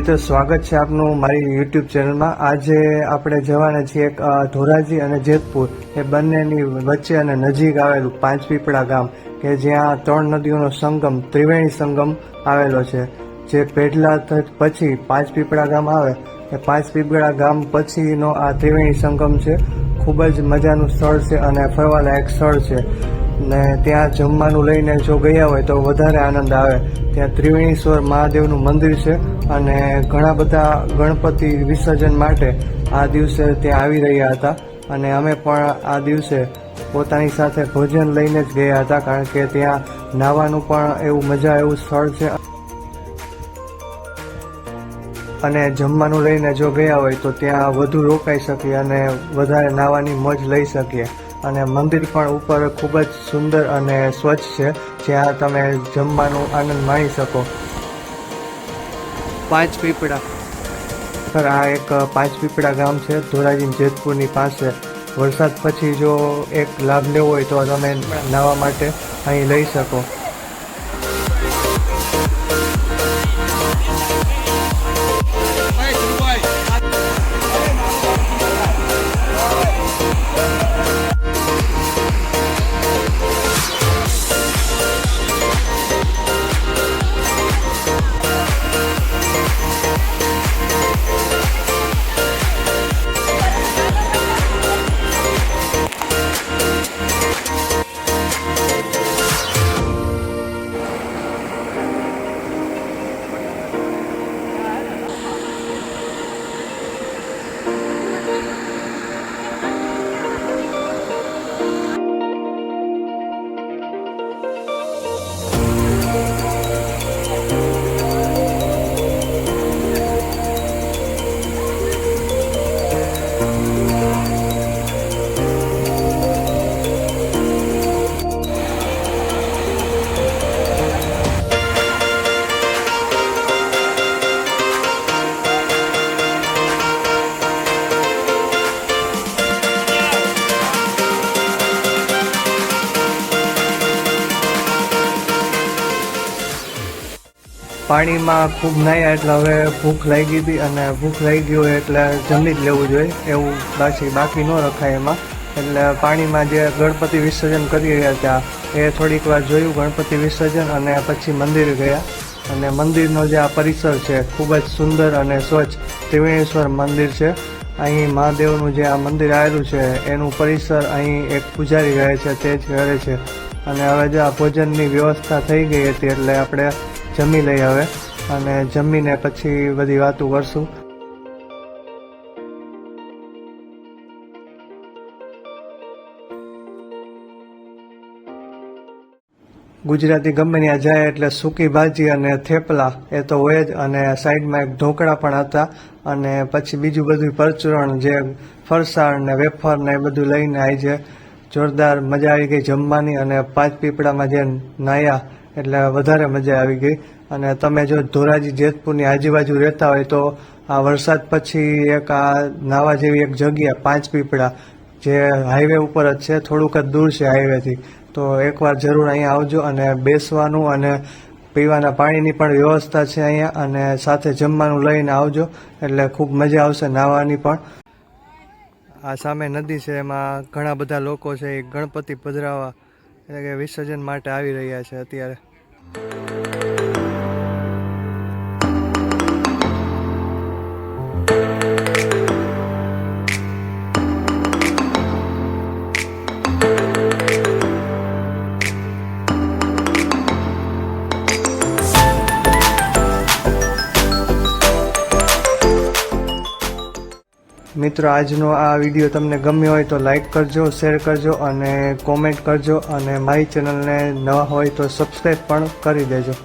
મિત્રો સ્વાગત છે આપનું મારી યુટ્યુબ ચેનલમાં। આજે આપણે જવાના છીએ એક ધોરાજી અને જેતપુર એ બંનેની વચ્ચે અને નજીક આવેલું પાંચપીપળા ગામ કે જ્યાં ત્રણ નદીઓનો સંગમ ત્રિવેણી સંગમ આવેલો છે। જે પેઢલા પછી પાંચપીપળા ગામ આવે એ પાંચપીપળા ગામ પછીનો આ ત્રિવેણી સંગમ છે। ખૂબ જ મજાનું સ્થળ છે અને ફરવાલાયક સ્થળ છે ને ત્યાં જમવાનું લઈને જો ગયા હોય તો વધારે આનંદ આવે। ત્યાં ત્રિવેણીશ્વર મહાદેવનું મંદિર છે અને ઘણા બધા ગણપતિ વિસર્જન માટે આ દિવસે ત્યાં આવી રહ્યા હતા અને અમે પણ આ દિવસે પોતાની સાથે ભોજન લઈને જ ગયા હતા, કારણ કે ત્યાં નાહવાનું પણ એવું મજા એવું સ્થળ છે અને જમવાનું લઈને જો ગયા હોય તો ત્યાં વધુ રોકાઈ શકીએ અને વધારે નાહવાની મોજ લઈ શકીએ। અને મંદિર પણ ઉપર ખૂબ જ સુંદર અને સ્વચ્છ છે, જ્યાં તમે જમવાનું આનંદ માણી શકો। પાંચપીપળા આ એક પાંચપીપળા ગામ છે ધોરાજી જેતપુરની પાસે। વરસાદ પછી જો એક લાભ લેવો હોય તો તમે નાહવા માટે અહીં લઈ શકો। પાણીમાં ખૂબ નાહ્યા એટલે હવે ભૂખ લાગી હતી અને ભૂખ લાગી હોય એટલે જમી જ લેવું જોઈએ, એવું બાકી ન રખાય એમાં। એટલે પાણીમાં જે ગણપતિ વિસર્જન કરી રહ્યા હતા એ થોડીક વાર જોયું ગણપતિ વિસર્જન અને પછી મંદિરે ગયા। અને મંદિરનો જે આ પરિસર છે ખૂબ જ સુંદર અને સ્વચ્છ ત્રિવેણીશ્વર મંદિર છે। અહીં મહાદેવનું જે આ મંદિર આવેલું છે એનું પરિસર અહીં એક પૂજારી રહે છે તે જ કરે છે। અને હવે જો આ ભોજનની વ્યવસ્થા થઈ ગઈ હતી એટલે આપણે જમી લઈ હવે અને જમીને પછી બધી વાતો કરશું। ગુજરાતી ગમે ત્યાં જાય એટલે સૂકી ભાજી અને થેપલા એ તો હોય જ, અને સાઈડમાં એક ઢોકળા પણ હતા અને પછી બીજું બધું પરચુરણ જે ફરસાણ ને વેફર ને એ બધું લઈને આવી છે। જોરદાર મજા આવી ગઈ જમવાની અને પાંચપીપળામાં જે નાહ્યા એટલે વધારે મજા આવી ગઈ। અને તમે જો ધોરાજી જેતપુરની આજુબાજુ રહેતા હોય તો આ વરસાદ પછી એક આ નાવા જેવી એક જગ્યા પાંચપીપળા જે હાઈવે ઉપર જ છે, થોડુંક જ દૂર છે હાઈવેથી, તો એકવાર જરૂર અહીંયા આવજો। અને બેસવાનું અને પીવાના પાણીની પણ વ્યવસ્થા છે અહીંયા, અને સાથે જમવાનું લઈને આવજો એટલે ખૂબ મજા આવશે નાહવાની પણ। આ સામે નદી છે, એમાં ઘણા બધા લોકો છે એ ગણપતિ પધરાવવા એટલે કે વિસર્જન માટે આવી રહ્યા છે અત્યારે। મિત્રો આજનો આ વિડીયો તમને ગમ્યો હોય તો લાઈક કરજો, શેર કરજો અને કોમેન્ટ કરજો, અને મારી ચેનલને નવા હોય તો સબસ્ક્રાઈબ પણ કરી દેજો।